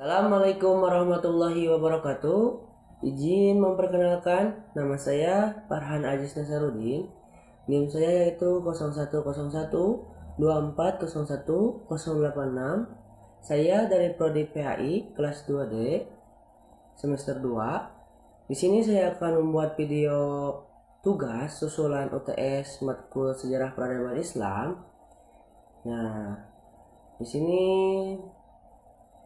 Assalamualaikum warahmatullahi wabarakatuh. Izin memperkenalkan, nama saya Farhan Aziz Nasaruddin. NIM saya yaitu 0101 2401 086. Saya dari Prodi PAI kelas 2D semester 2. Di sini saya akan membuat video tugas susulan UTS matkul Sejarah Peradaban Islam. Nah, di sini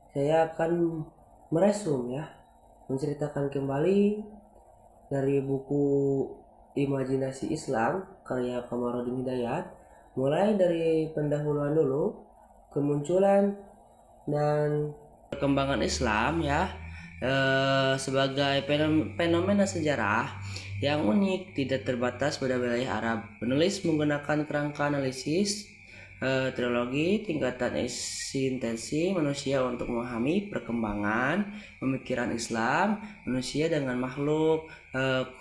saya akan meresum menceritakan kembali dari buku Imajinasi Islam karya Kamarudin Hidayat, mulai dari pendahuluan dulu, kemunculan dan perkembangan Islam sebagai fenomena sejarah yang unik, tidak terbatas pada wilayah Arab. Penulis menggunakan kerangka analisis teologi tingkatan eksistensi manusia untuk memahami perkembangan pemikiran Islam manusia dengan makhluk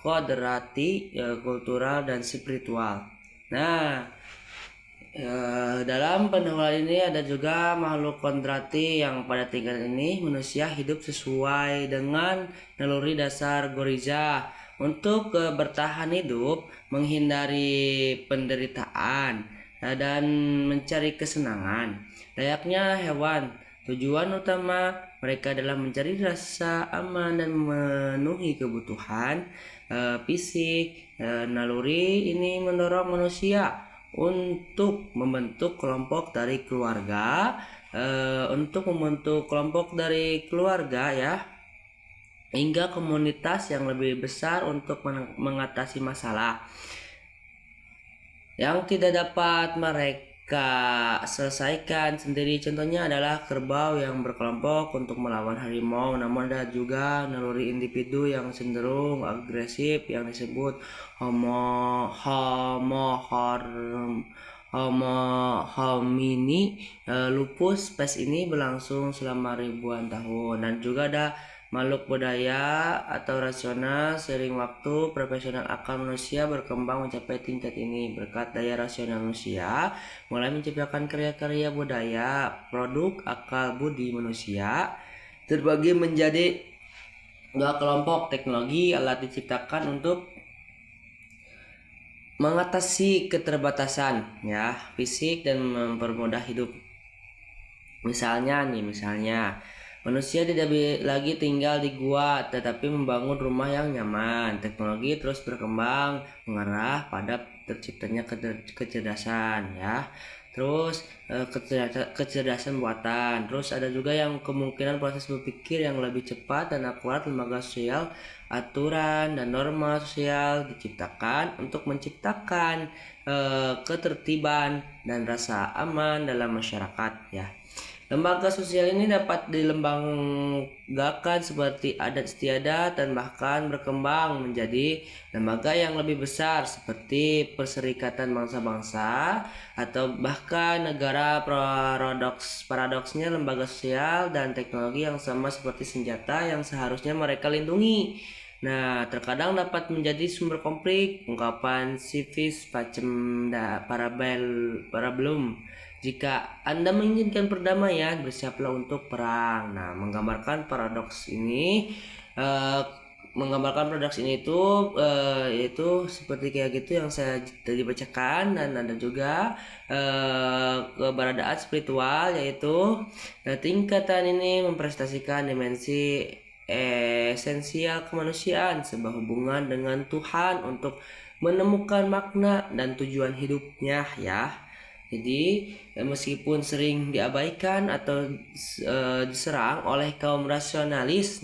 kodrati, kultural dan spiritual. Nah, dalam pendahuluan ini ada juga makhluk kodrati yang pada tingkat ini manusia hidup sesuai dengan naluri dasar goriza untuk bertahan hidup, menghindari penderitaan dan mencari kesenangan. Layaknya hewan, tujuan utama mereka adalah mencari rasa aman dan memenuhi kebutuhan fisik. Naluri ini mendorong manusia untuk membentuk kelompok dari keluarga, hingga komunitas yang lebih besar untuk mengatasi masalah yang tidak dapat mereka selesaikan sendiri. Contohnya adalah kerbau yang berkelompok untuk melawan harimau. Namun ada juga naluri individu yang cenderung agresif yang disebut Homo homini lupus. Spesies ini berlangsung selama ribuan tahun. Dan juga ada makhluk budaya atau rasional. Sering waktu profesional akal manusia berkembang mencapai tingkat ini. Berkat daya rasional manusia mulai menciptakan karya-karya budaya. Produk akal budi manusia terbagi menjadi dua kelompok. Teknologi alat diciptakan untuk mengatasi keterbatasan fisik dan mempermudah hidup. Misalnya manusia tidak lagi tinggal di gua, tetapi membangun rumah yang nyaman. Teknologi terus berkembang mengarah pada terciptanya kecerdasan Terus kecerdasan buatan. Terus ada juga yang kemungkinan proses berpikir yang lebih cepat dan akurat. Lembaga sosial, aturan dan norma sosial diciptakan untuk menciptakan ketertiban dan rasa aman dalam masyarakat Lembaga sosial ini dapat dilembagakan seperti adat istiadat dan bahkan berkembang menjadi lembaga yang lebih besar seperti Perserikatan Bangsa-Bangsa atau bahkan negara. Paradoksnya lembaga sosial dan teknologi yang sama seperti senjata yang seharusnya mereka lindungi. Nah, terkadang dapat menjadi sumber konflik. Ungkapan civis pacem parabellum. Jika Anda menginginkan perdamaian, bersiaplah untuk perang. Nah, menggambarkan paradoks ini itu yaitu seperti kayak gitu yang saya tadi bacakan. Dan ada juga keberadaan spiritual, yaitu tingkatan ini mempresentasikan dimensi esensial kemanusiaan, sebuah hubungan dengan Tuhan untuk menemukan makna dan tujuan hidupnya Jadi meskipun sering diabaikan atau diserang oleh kaum rasionalis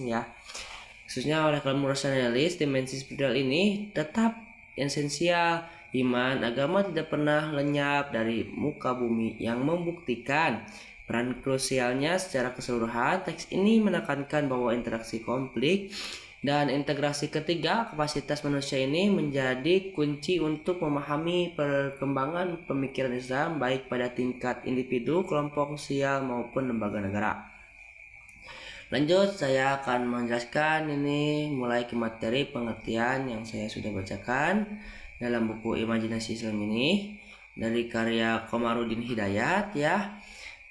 khususnya oleh kaum rasionalis, dimensi spiritual ini tetap esensial. Iman agama tidak pernah lenyap dari muka bumi, yang membuktikan peran krusialnya secara keseluruhan. Teks ini menekankan bahwa interaksi konflik dan integrasi ketiga kapasitas manusia ini menjadi kunci untuk memahami perkembangan pemikiran Islam baik pada tingkat individu, kelompok sosial maupun lembaga negara. Lanjut, saya akan menjelaskan ini mulai ke materi pengertian yang saya sudah bacakan dalam buku Imajinasi Islam ini dari karya Komarudin Hidayat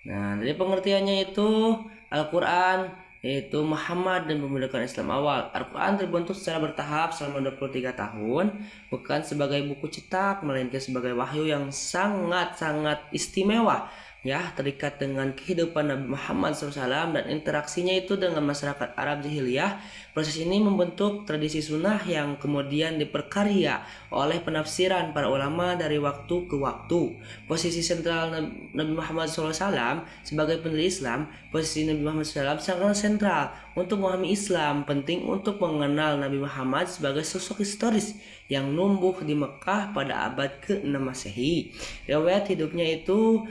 Nah, dari pengertiannya itu Al-Quran yaitu Muhammad dan pembentukan Islam awal. Al-Quran terbentuk secara bertahap selama 23 tahun, bukan sebagai buku cetak, melainkan sebagai wahyu yang sangat-sangat istimewa, ya, terikat dengan kehidupan Nabi Muhammad SAW dan interaksinya itu dengan masyarakat Arab jahiliyah. Proses ini membentuk tradisi sunnah yang kemudian diperkarya oleh penafsiran para ulama dari waktu ke waktu. Posisi sentral Nabi Muhammad SAW sebagai pendiri Islam, posisi Nabi Muhammad SAW sangat sentral untuk memahami Islam, penting untuk mengenal Nabi Muhammad sebagai sosok historis yang numbuh di Mekah pada abad ke-6 Masehi. Riwayat hidupnya itu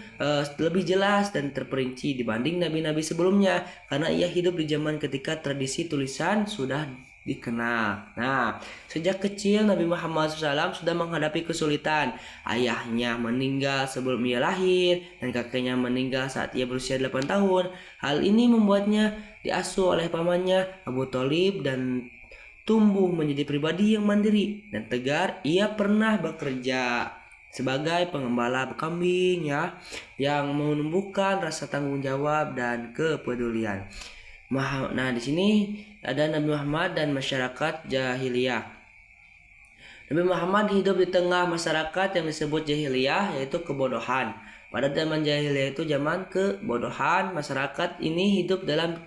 lebih jelas dan terperinci dibanding nabi-nabi sebelumnya karena ia hidup di zaman ketika tradisi tulisan sudah dikenal. Nah, sejak kecil Nabi Muhammad SAW sudah menghadapi kesulitan. Ayahnya meninggal sebelum ia lahir dan kakeknya meninggal saat ia berusia 8 tahun. Hal ini membuatnya diasuh oleh pamannya Abu Thalib dan tumbuh menjadi pribadi yang mandiri dan tegar. Ia pernah bekerja sebagai pengembala kambing, ya, yang menumbuhkan rasa tanggung jawab dan kepedulian. Nah, di sini ada Nabi Muhammad dan masyarakat jahiliyah. Nabi Muhammad hidup di tengah masyarakat yang disebut jahiliyah, yaitu kebodohan. Pada zaman jahiliyah itu zaman kebodohan, masyarakat ini hidup dalam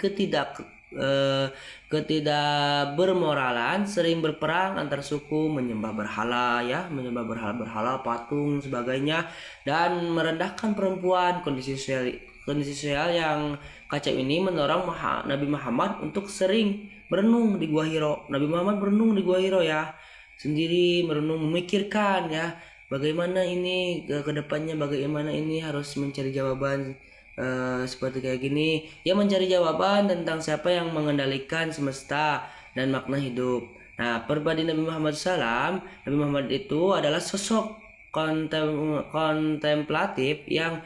ketidakbermoralan, sering berperang antar suku, menyembah berhala, ya, menyembah berhala, patung, sebagainya, dan merendahkan perempuan. Kondisi sosial yang kacau ini mendorong Nabi Muhammad untuk sering berenung di Gua Hiro. Nabi Muhammad berenung di Gua Hiro, ya, sendiri merenung, memikirkan, ya, bagaimana ini ke depannya, bagaimana ini harus mencari jawaban seperti kayak gini. Ia mencari jawaban tentang siapa yang mengendalikan semesta dan makna hidup. Nah, pribadi Nabi Muhammad SAW, Nabi Muhammad itu adalah sosok kontemplatif yang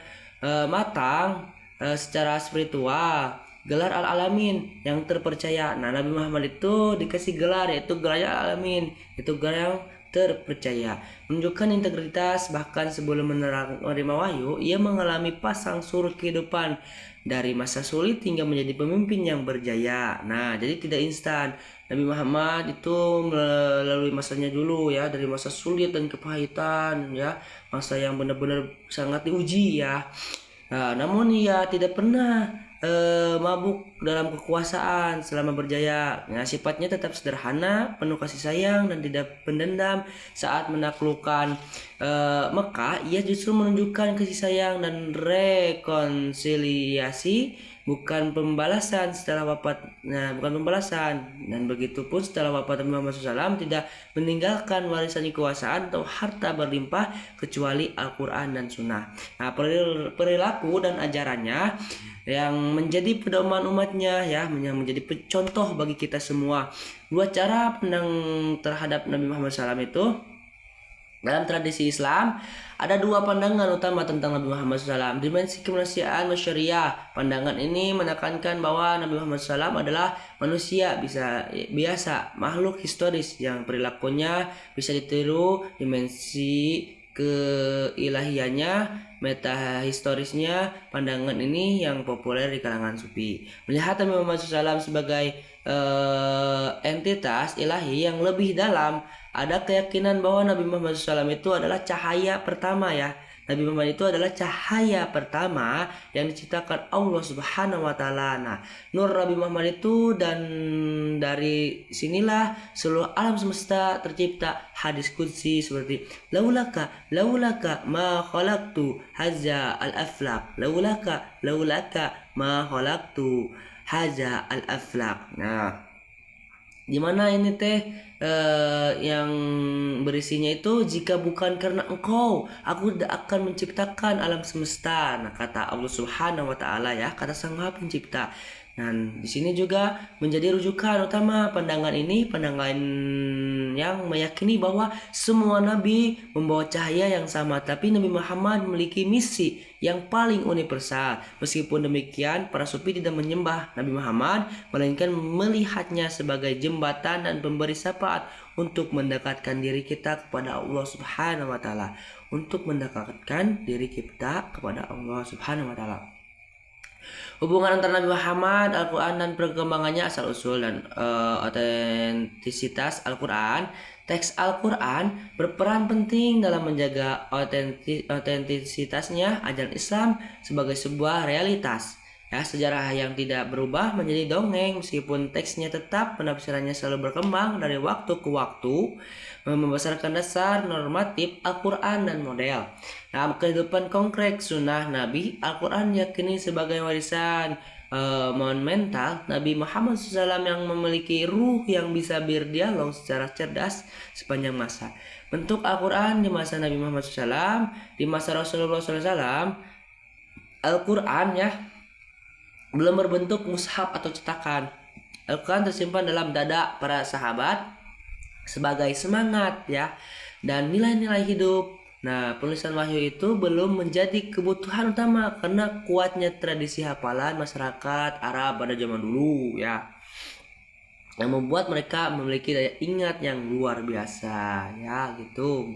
matang secara spiritual, gelar Al-Alamin yang terpercaya. Nah, Nabi Muhammad itu dikasih gelar, yaitu gelar Al-Alamin, itu gelar yang terpercaya, menunjukkan integritas. Bahkan sebelum menerima wahyu, ia mengalami pasang surut kehidupan dari masa sulit hingga menjadi pemimpin yang berjaya. Nah, jadi tidak instan. Nabi Muhammad itu melalui masanya dulu, ya, dari masa sulit dan kepahitan, ya, masa yang benar-benar sangat diuji, ya. Nah, namun ia tidak pernah mabuk dalam kekuasaan selama berjaya. Nah, sifatnya tetap sederhana, penuh kasih sayang dan tidak pendendam. Saat menaklukkan Mekah, ia justru menunjukkan kasih sayang dan rekonsiliasi, bukan pembalasan setelah wafat. Nah, bukan pembalasan. Dan begitu pun setelah wafat Nabi Muhammad SAW tidak meninggalkan warisan kekuasaan atau harta berlimpah kecuali Al-Quran dan Sunnah. Nah, perilaku dan ajarannya yang menjadi pedoman umatnya, ya, yang menjadi contoh bagi kita semua. Dua cara pandang terhadap Nabi Muhammad SAW itu. Dalam tradisi Islam, ada dua pandangan utama tentang Nabi Muhammad SAW. Dimensi kemanusiaan syariah. Pandangan ini menekankan bahwa Nabi Muhammad SAW adalah manusia biasa, makhluk historis yang perilakunya bisa ditiru. Dimensi keilahiannya, meta historisnya, pandangan ini yang populer di kalangan sufi. Melihat Nabi Muhammad SAW sebagai entitas ilahi yang lebih dalam, ada keyakinan bahwa Nabi Muhammad SAW itu adalah cahaya pertama, ya. Nabi Muhammad itu adalah cahaya pertama yang diciptakan Allah Subhanahu wa Ta'ala. Nah, nur Nabi Muhammad itu, dan dari sinilah seluruh alam semesta tercipta. Hadis qudsi seperti laulaka ma khalaqtu haza al-aflaq, laulaka ma khalaqtu haza al-aflaq. Nah, dimana ini teh yang berisinya itu, jika bukan karena engkau, aku tidak akan menciptakan alam semesta. Nah, kata Allah Subhanahu wa Ta'ala, ya, kata Sang Maha Pencipta. Dan di sini juga menjadi rujukan utama pandangan ini, pandangan yang meyakini bahwa semua nabi membawa cahaya yang sama, tapi Nabi Muhammad memiliki misi yang paling universal. Meskipun demikian, para sufi tidak menyembah Nabi Muhammad, melainkan melihatnya sebagai jembatan dan pemberi syafaat untuk mendekatkan diri kita kepada Allah Subhanahu wa Ta'ala, untuk mendekatkan diri kita kepada Allah Subhanahu wa Ta'ala. Hubungan antara Nabi Muhammad, Al-Quran, dan perkembangannya asal-usul dan otentisitas Al-Quran. Teks Al-Quran berperan penting dalam menjaga otentisitasnya ajaran Islam sebagai sebuah realitas. Ya, sejarah yang tidak berubah menjadi dongeng meskipun teksnya tetap penafsirannya selalu berkembang dari waktu ke waktu, membesarkan dasar normatif Al-Quran dan model. Dalam kehidupan konkret sunnah Nabi, Al-Quran yakini sebagai warisan monumental Nabi Muhammad SAW yang memiliki ruh yang bisa berdialog secara cerdas sepanjang masa. Bentuk Al-Quran di masa Nabi Muhammad SAW, di masa Rasulullah SAW, Al-Quran ya belum berbentuk mushaf atau cetakan. Al-Quran tersimpan dalam dada para sahabat sebagai semangat ya dan nilai-nilai hidup. Nah, penulisan wahyu itu belum menjadi kebutuhan utama karena kuatnya tradisi hafalan masyarakat Arab pada zaman dulu ya, yang membuat mereka memiliki daya ingat yang luar biasa ya gitu.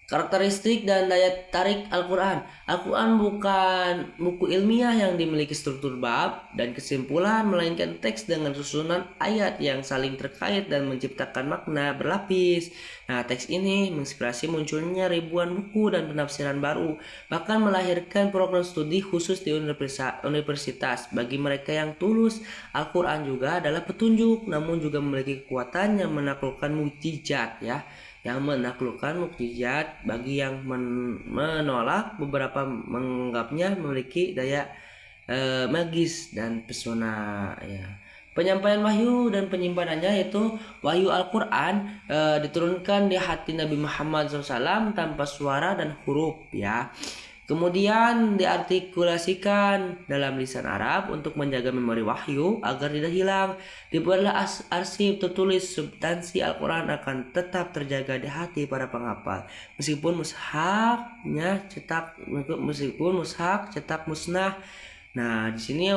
Karakteristik dan daya tarik Al-Quran. Al-Quran bukan buku ilmiah yang dimiliki struktur bab dan kesimpulan, melainkan teks dengan susunan ayat yang saling terkait dan menciptakan makna berlapis. Nah, teks ini menginspirasi munculnya ribuan buku dan penafsiran baru, bahkan melahirkan program studi khusus di universitas. Bagi mereka yang tulus, Al-Quran juga adalah petunjuk, namun juga memiliki kekuatan yang menaklukkan mukjizat ya, yang menaklukkan mukjizat. Bagi yang menolak, beberapa menganggapnya memiliki daya magis dan pesona ya. Penyampaian wahyu dan penyimpanannya, yaitu wahyu Al-Quran diturunkan di hati Nabi Muhammad SAW tanpa suara dan huruf ya. Kemudian diartikulasikan dalam lisan Arab untuk menjaga memori wahyu agar tidak hilang. Dibuatlah arsip tertulis, substansi Al-Quran akan tetap terjaga di hati para penghafal. Meskipun mushaf cetak musnah. Nah, di sini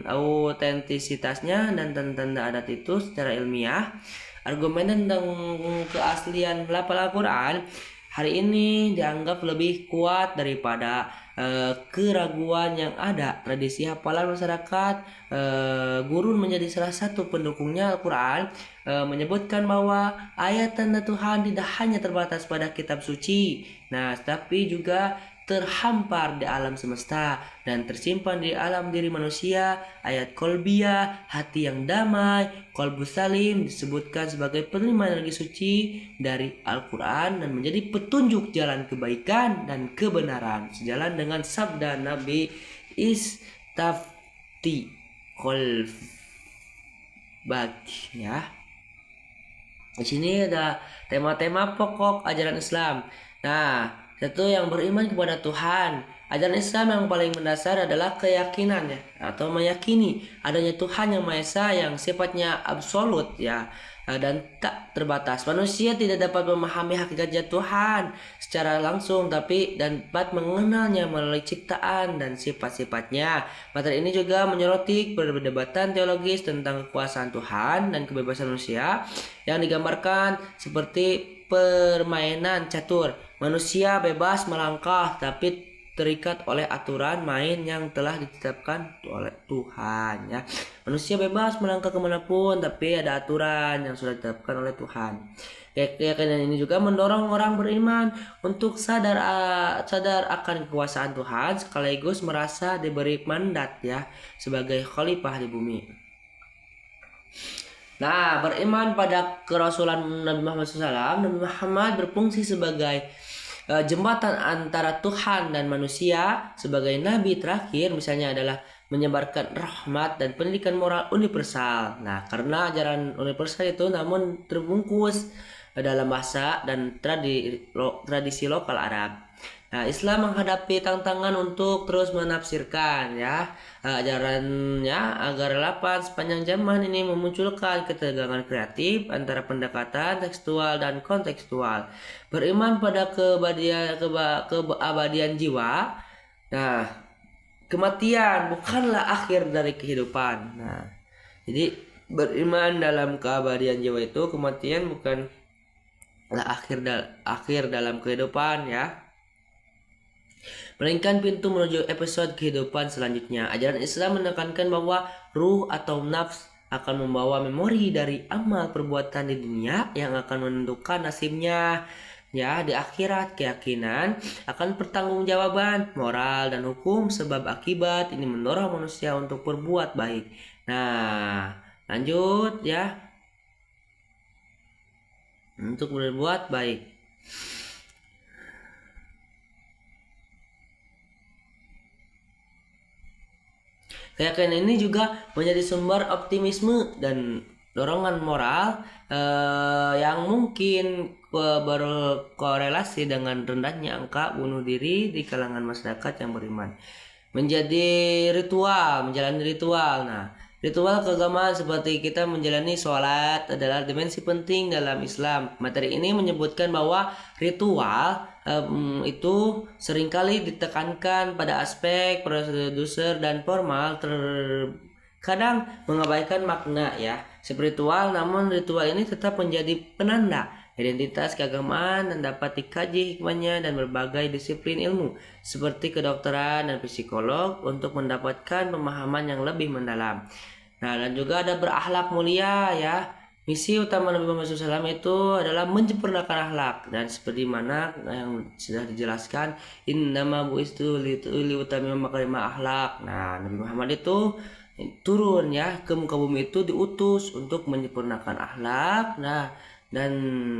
autentisitasnya dan tanda-tanda adat itu secara ilmiah. Argumen tentang keaslian lafal Al-Quran hari ini dianggap lebih kuat daripada keraguan yang ada. Tradisi hafalan masyarakat, gurun menjadi salah satu pendukungnya Al-Quran, menyebutkan bahwa ayat tanda Tuhan tidak hanya terbatas pada kitab suci, nah, tapi juga terhampar di alam semesta dan tersimpan di alam diri manusia. Ayat kolbiyah, hati yang damai, kolbus salim, disebutkan sebagai penerima energi suci dari Al-Quran dan menjadi petunjuk jalan kebaikan dan kebenaran, sejalan dengan sabda Nabi, istafti kolbak ya. Di sini ada tema-tema pokok ajaran Islam. Nah, satu, yang beriman kepada Tuhan. Ajaran Islam yang paling mendasar adalah keyakinan ya, atau meyakini adanya Tuhan yang Maha Esa yang sifatnya absolut ya, dan tak terbatas. Manusia tidak dapat memahami hakikat Tuhan secara langsung, tapi dapat mengenalnya melalui ciptaan dan sifat-sifatnya. Materi ini juga menyoroti perdebatan teologis tentang kekuasaan Tuhan dan kebebasan manusia yang digambarkan seperti permainan catur. Manusia bebas melangkah tapi terikat oleh aturan main yang telah ditetapkan oleh Tuhan ya. Manusia bebas melangkah kemanapun tapi ada aturan yang sudah ditetapkan oleh Tuhan. Keyakinan ini juga mendorong orang beriman untuk sadar akan kekuasaan Tuhan, sekaligus merasa diberi mandat ya sebagai khalifah di bumi. Nah, beriman pada kerasulan Nabi Muhammad SAW. Nabi Muhammad berfungsi sebagai jembatan antara Tuhan dan manusia. Sebagai nabi terakhir misalnya adalah menyebarkan rahmat dan pendidikan moral universal. Nah, karena ajaran universal itu namun terbungkus dalam bahasa dan tradisi lokal Arab. Nah, Islam menghadapi tantangan untuk terus menafsirkan ya ajarannya agar relevan sepanjang zaman. Ini memunculkan ketegangan kreatif antara pendekatan tekstual dan kontekstual. Beriman pada keabadian jiwa. Nah, kematian bukanlah akhir dari kehidupan. Nah, jadi beriman dalam keabadian jiwa itu, kematian bukanlah akhir dalam kehidupan ya. melainkan pintu menuju episode kehidupan selanjutnya. Ajaran Islam menekankan bahwa ruh atau nafs akan membawa memori dari amal perbuatan di dunia yang akan menentukan nasibnya. Ya, di akhirat keyakinan akan pertanggungjawaban moral dan hukum sebab akibat ini mendorong manusia untuk berbuat baik. Nah, lanjut ya. Untuk berbuat baik. Keyakinan ini juga menjadi sumber optimisme dan dorongan moral yang mungkin berkorelasi dengan rendahnya angka bunuh diri di kalangan masyarakat yang beriman. Menjadi ritual, menjalani ritual. Nah, ritual keagamaan seperti kita menjalani sholat adalah dimensi penting dalam Islam. Materi ini menyebutkan bahwa ritual itu seringkali ditekankan pada aspek prosedur dan formal, terkadang mengabaikan makna ya spiritual, namun ritual ini tetap menjadi penanda identitas keagamaan dan dapat dikaji hikmahnya dan berbagai disiplin ilmu seperti kedokteran dan psikolog untuk mendapatkan pemahaman yang lebih mendalam. Nah, dan juga ada berakhlak mulia ya. Misi utama Nabi Muhammad SAW itu adalah menyempurnakan akhlak, dan seperti mana yang sudah dijelaskan, innama bu'istu liutammima makarimah akhlak. Nah, Nabi Muhammad itu turun ya ke muka bumi itu diutus untuk menyempurnakan akhlak. Nah, dan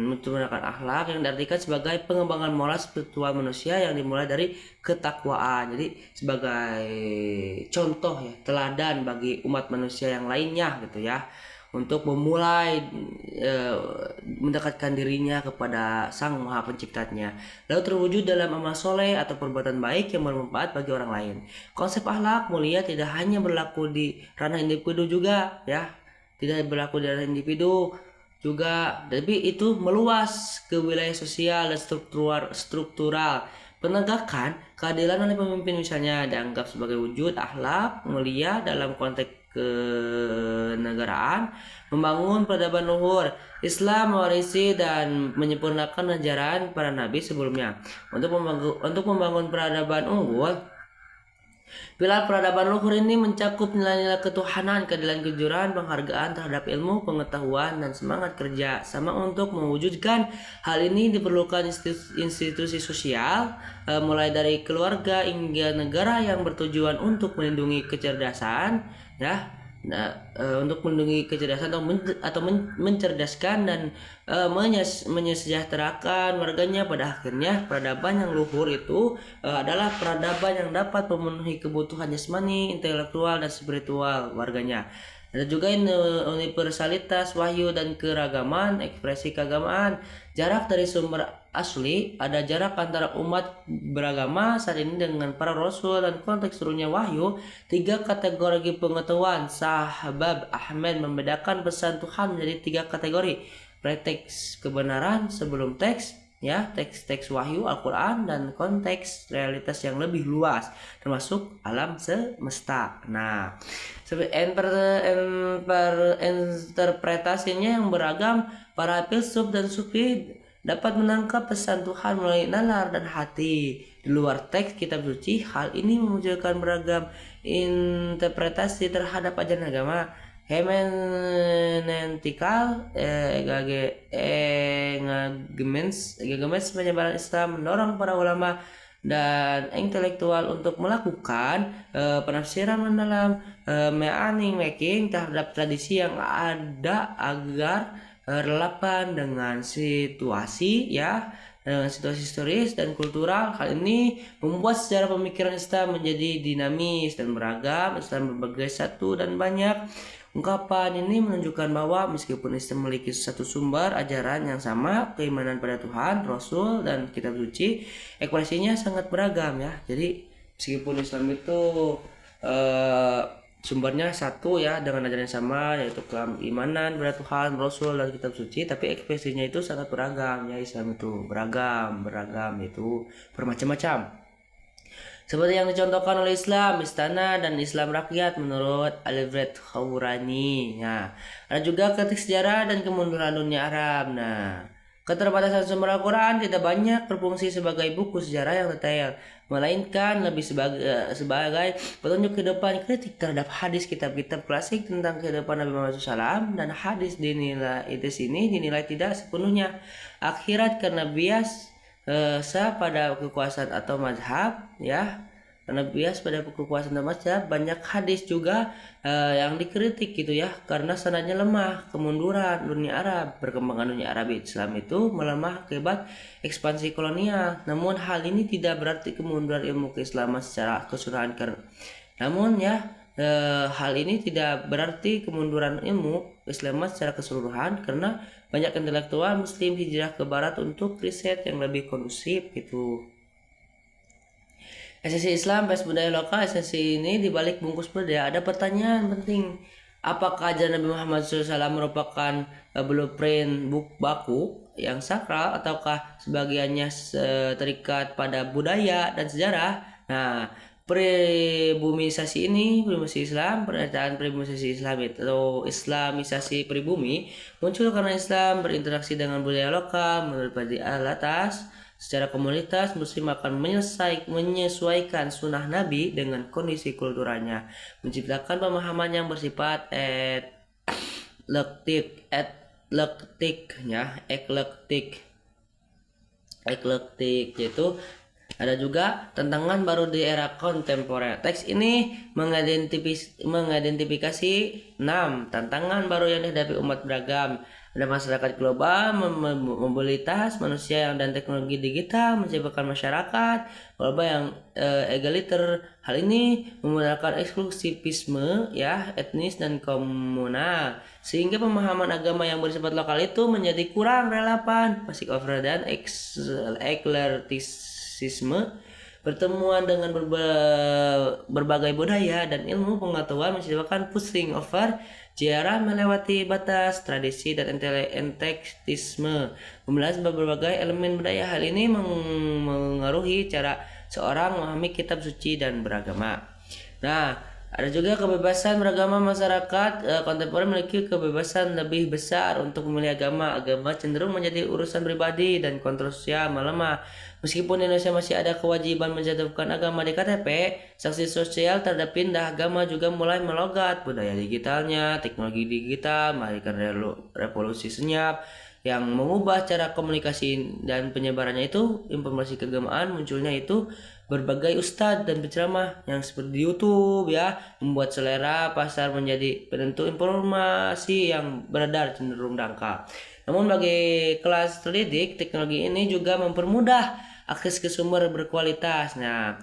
menyempurnakan akhlak yang diartikan sebagai pengembangan moral spiritual manusia yang dimulai dari ketakwaan. Jadi sebagai contoh ya, teladan bagi umat manusia yang lainnya gitu ya, untuk memulai mendekatkan dirinya kepada Sang Maha Penciptanya, lalu terwujud dalam amal soleh atau perbuatan baik yang bermanfaat bagi orang lain. Konsep akhlak mulia tidak hanya berlaku di ranah individu juga ya, tidak berlaku di ranah individu juga, tapi itu meluas ke wilayah sosial dan struktural. Penegakan keadilan oleh pemimpin misalnya dianggap sebagai wujud akhlak mulia dalam konteks kenegaraan. Membangun peradaban luhur, Islam mewarisi dan menyempurnakan ajaran para nabi sebelumnya. Untuk membangun peradaban unggul, pilar peradaban luhur ini mencakup nilai-nilai ketuhanan, keadilan, kejujuran, penghargaan terhadap ilmu, pengetahuan, dan semangat kerja sama. Untuk mewujudkan hal ini diperlukan institusi sosial, mulai dari keluarga hingga negara yang bertujuan untuk melindungi kecerdasan, ya. Nah, untuk melindungi kecerdasan atau mencerdaskan dan menyejahterakan warganya. Pada akhirnya peradaban yang luhur itu adalah peradaban yang dapat memenuhi kebutuhan jasmani, intelektual, dan spiritual warganya. Ada juga universalitas wahyu dan keragaman ekspresi keagamaan. Jarak dari sumber asli, ada jarak antara umat beragama saat ini dengan para rasul dan konteks turunnya wahyu. 3 kategori pengetahuan. Sahabat Ahmed membedakan pesan Tuhan menjadi 3 kategori: preteks kebenaran sebelum teks ya, teks wahyu Al-Quran, dan konteks realitas yang lebih luas termasuk alam semesta. Nah, interpretasinya yang beragam, para filsuf dan sufi dapat menangkap pesan Tuhan melalui nalar dan hati. Di luar teks kitab suci, hal ini memunculkan beragam interpretasi terhadap ajaran agama. Hermeneutikal Gemes penyebaran Islam mendorong para ulama dan intelektual untuk melakukan penafsiran mendalam, meaning making terhadap tradisi yang ada agar relevan dengan situasi ya, dengan situasi historis dan kultural. Hal ini membuat sejarah pemikiran Islam menjadi dinamis dan beragam. Islam berbagai satu dan banyak. Ungkapan ini menunjukkan bahwa meskipun Islam memiliki satu sumber ajaran yang sama, keimanan pada Tuhan, Rasul, dan kitab suci, ekspresinya sangat beragam ya. Jadi meskipun Islam itu sumbernya satu ya, dengan ajaran yang sama, yaitu keimanan pada Tuhan, Rasul, dan kitab suci, tapi ekspresinya itu sangat beragam ya. Islam itu beragam itu bermacam-macam. Seperti yang dicontohkan oleh Islam istana dan Islam rakyat menurut Alfred Khawrani. Nah, ada juga kritik sejarah dan kemunduran dunia Arab. Nah, Keterbatasan sumber Al-Quran tidak banyak berfungsi sebagai buku sejarah yang detail, melainkan lebih sebagai petunjuk kehidupan kritik terhadap hadis kitab-kitab klasik tentang kehidupan Nabi Muhammad SAW, dan hadis dinilai tidak sepenuhnya akhirat karena bias pada kekuasaan atau mazhab, ya. Karena bias pada kekuasaan dan mazhab, banyak hadis juga yang dikritik gitu ya, karena sanadnya lemah. Kemunduran dunia Arab, perkembangan dunia Arab Islam itu melemah akibat ekspansi kolonial. Namun hal ini tidak berarti kemunduran ilmu keislaman secara keseluruhan. Namun ya, hal ini tidak berarti kemunduran ilmu keislaman secara keseluruhan, karena banyak intelektual muslim hijrah ke barat untuk riset yang lebih kondusif gitu. Esensi Islam versus budaya lokal. Esensi ini dibalik bungkus budaya ada pertanyaan penting. Apakah ajaran Nabi Muhammad SAW merupakan blueprint baku yang sakral, ataukah sebagiannya terikat pada budaya dan sejarah? Nah, pribumisasi Islam, pernyataan pribumisasi Islam atau Islamisasi pribumi muncul karena Islam berinteraksi dengan budaya lokal. Menurut Fadli Al-Atas, secara komunitas, Muslim akan menyesuaikan sunnah Nabi dengan kondisi kulturalnya, menciptakan pemahaman yang bersifat eklektik, yaitu ada juga tantangan baru di era kontemporer. Teks ini mengidentifikasi 6 tantangan baru yang dihadapi umat beragam. Ada masyarakat global, mobilitas manusia dan teknologi digital menciptakan masyarakat global yang egaliter. Hal ini memudahkan eksklusivisme ya, etnis dan komunal, sehingga pemahaman agama yang bersifat lokal itu menjadi kurang relevan. Basic over dan eklertisisme, pertemuan dengan berbagai budaya dan ilmu pengetahuan menciptakan pushing over, ziarah melewati batas tradisi dan entektisme, membahas berbagai elemen budaya. Hal ini mengaruhi cara seorang memahami kitab suci dan beragama. Nah, ada juga kebebasan beragama. Masyarakat kontemporer memiliki kebebasan lebih besar untuk memilih agama. Agama cenderung menjadi urusan pribadi dan kontroversial melemah. Meskipun Indonesia masih ada kewajiban menjatuhkan agama di KTP, sanksi sosial terhadap pindah agama juga mulai melogat. Budaya digitalnya, teknologi digital melahirkan revolusi senyap yang mengubah cara komunikasi dan penyebarannya itu. Informasi keagamaan munculnya itu berbagai ustadz dan penceramah yang seperti di YouTube ya, membuat selera pasar menjadi penentu informasi yang beredar cenderung dangkal. Namun bagi kelas terdidik, teknologi ini juga mempermudah akses ke sumber berkualitas. Nah,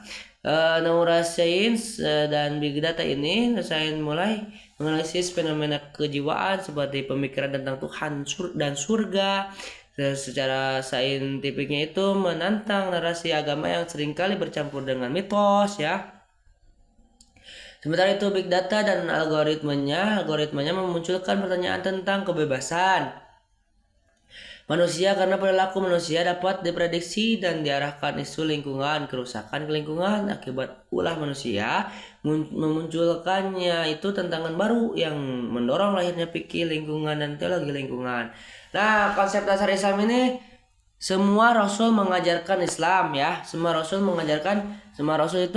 neuroscience dan big data ini sains mulai menganalisis fenomena kejiwaan seperti pemikiran tentang Tuhan dan surga. Secara saintifiknya itu menantang narasi agama yang seringkali bercampur dengan mitos ya. Sementara itu big data dan algoritmanya memunculkan pertanyaan tentang kebebasan manusia, karena perilaku manusia dapat diprediksi dan diarahkan. Isu lingkungan, kerusakan lingkungan akibat ulah manusia memunculkannya itu tantangan baru yang mendorong lahirnya fikih lingkungan dan teologi lingkungan. Nah, konsep dasar Islam ini, semua rasul mengajarkan Islam ya. Semua rasul itu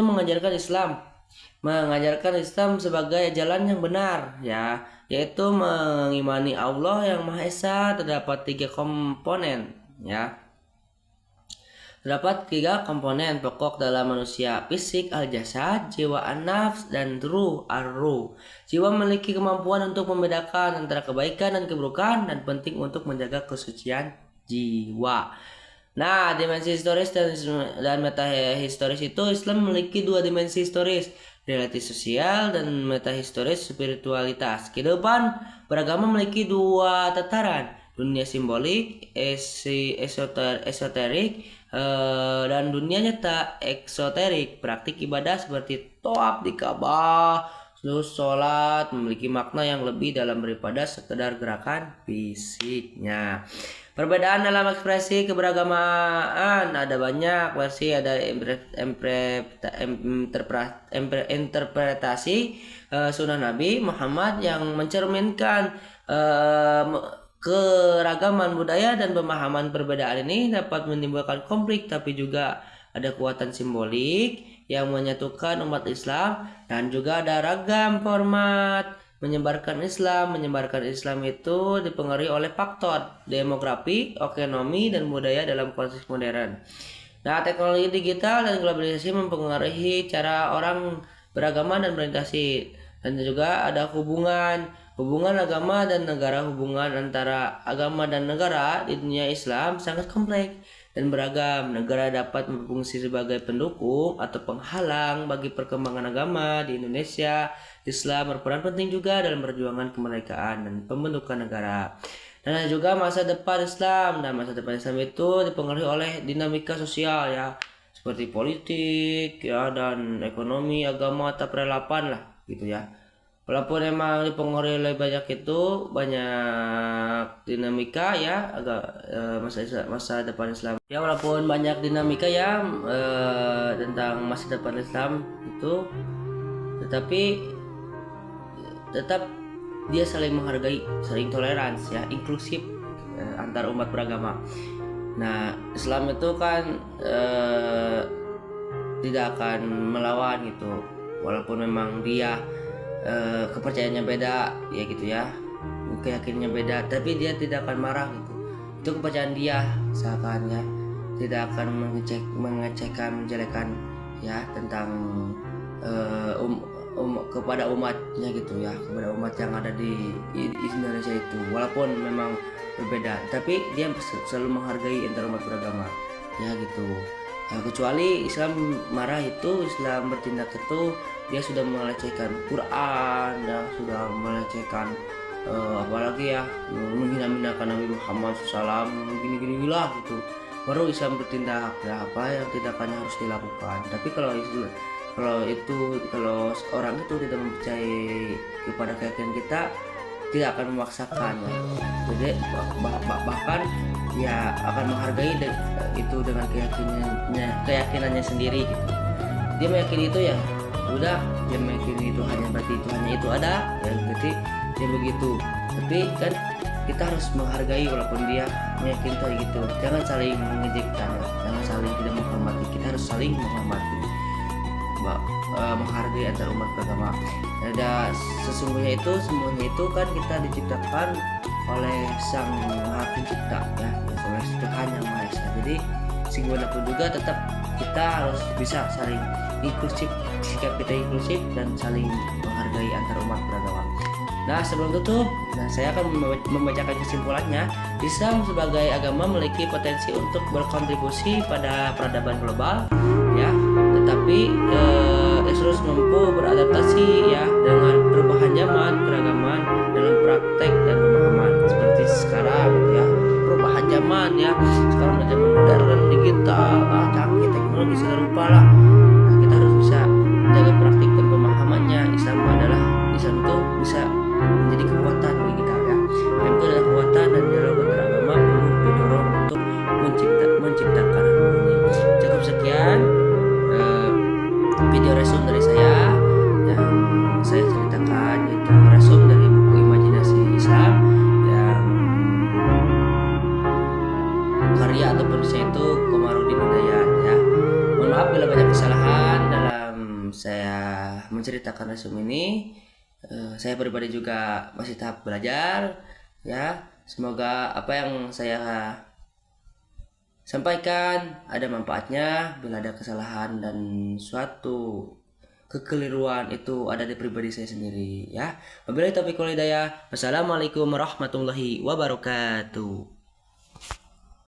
mengajarkan Islam sebagai jalan yang benar ya, yaitu mengimani Allah yang Maha Esa. Terdapat 3 komponen ya. Terdapat 3 komponen pokok dalam manusia: fisik al-jasad, jiwa an-nafs, dan ruh ar-ruh. Jiwa memiliki kemampuan untuk membedakan antara kebaikan dan keburukan dan penting untuk menjaga kesucian jiwa. Nah, dimensi historis dan metahistoris itu, Islam memiliki 2 dimensi historis, realitas sosial dan metahistoris spiritualitas. Kehidupan beragama memiliki 2 tataran, dunia simbolik esoterik dan dunia nyata eksoterik. Praktik ibadah seperti tawaf di Ka'bah, sholat memiliki makna yang lebih dalam daripada sekedar gerakan fisiknya. Perbedaan dalam ekspresi keberagamaan ada banyak versi. Ada interpretasi sunnah Nabi Muhammad yang mencerminkan keragaman budaya dan pemahaman perbedaan ini dapat menimbulkan konflik, tapi juga ada kekuatan simbolik yang menyatukan umat Islam, dan juga ada ragam format menyebarkan Islam. Menyebarkan Islam itu dipengaruhi oleh faktor demografi, ekonomi, dan budaya dalam konteks modern. Nah, teknologi digital dan globalisasi mempengaruhi cara orang beragama dan berinteraksi, dan juga ada hubungan agama dan negara. Hubungan antara agama dan negara di dunia Islam sangat kompleks dan beragam. Negara dapat berfungsi sebagai pendukung atau penghalang bagi perkembangan agama. Di Indonesia, Islam berperan penting juga dalam perjuangan kemerdekaan dan pembentukan negara. Dan ada juga masa depan Islam. Dan masa depan Islam itu dipengaruhi oleh dinamika sosial ya, seperti politik ya, dan ekonomi, agama, atau peradaban lah gitu ya. Walaupun emang dipengaruhi oleh banyak dinamika ya, agak masa depan Islam ya, walaupun banyak dinamika ya tentang masa depan Islam itu, tetapi tetap dia saling menghargai, saling toleransi ya, inklusif antar umat beragama. Nah, Islam itu kan tidak akan melawan gitu, walaupun memang dia kepercayaannya beda ya gitu ya, keyakinannya beda, tapi dia tidak akan marah gitu. Itu kepercayaan dia, misalkan ya, tidak akan mengecekkan, menjelekan ya tentang kepada umatnya gitu ya, kepada umat yang ada di Indonesia itu, walaupun memang berbeda, tapi dia selalu menghargai antar umat beragama ya gitu. Nah, kecuali Islam marah itu, Islam bertindak itu, dia sudah melecehkan Quran, dia sudah melecehkan apalagi ya, menghina-hinakan Nabi Muhammad SAW, gini-gini lah gitu, baru Islam bertindak ya, apa yang tindakannya harus dilakukan. Tapi kalau orang itu tidak mempercayai kepada keyakinan kita, tidak akan memaksakan ya. Jadi bahkan ya akan menghargai itu dengan keyakinannya sendiri gitu. Dia meyakini itu ya udah, dia meyakini itu hanya berarti itu hanya itu ada ya, berarti dia begitu. Tapi kan kita harus menghargai walaupun dia meyakini kayak gitu. Jangan saling mengejekkan ya, jangan saling tidak menghormati. Kita harus saling menghormati, menghargai antar umat beragama. Ada sesungguhnya itu, semuanya itu kan kita diciptakan oleh Sang Maha Pencipta ya, oleh Tuhan Yang Maha Esa. Jadi segimanapun juga tetap kita harus bisa saling inklusif, sikap kita inklusif dan saling menghargai antar umat beragama. Nah, sebelum tutup, saya akan membacakan kesimpulannya. Islam sebagai agama memiliki potensi untuk berkontribusi pada peradaban global ya, tetapi terus mampu beradaptasi ya dengan perubahan zaman, keragaman dalam praktek dan pemahaman. Seperti sekarang ya, perubahan zaman ya, sekarang zaman modern, digital, canggih teknologi segala rupa lah. Nah, kita harus bisa menjaga praktik dan pemahamannya. Islam itu bisa menjadi kekuatan bagi kita ya. Yang itu adalah kekuatan, dan dialog beragama perlu didorong untuk menciptakan harmoni. Cukup sekian video resume dari saya yang saya ceritakan, yaitu resume dari buku Imajinasi Islam yang karya atau penulisnya itu Komarudin Hidayat ya. Mohon maaf bila banyak kesalahan dalam saya menceritakan resume ini. Saya pribadi juga masih tahap belajar ya. Semoga apa yang saya sampaikan ada manfaatnya. Bila ada kesalahan dan suatu kekeliruan itu ada di pribadi saya sendiri ya. Wabillahi taufiq wal hidayah. Wassalamualaikum warahmatullahi wabarakatuh.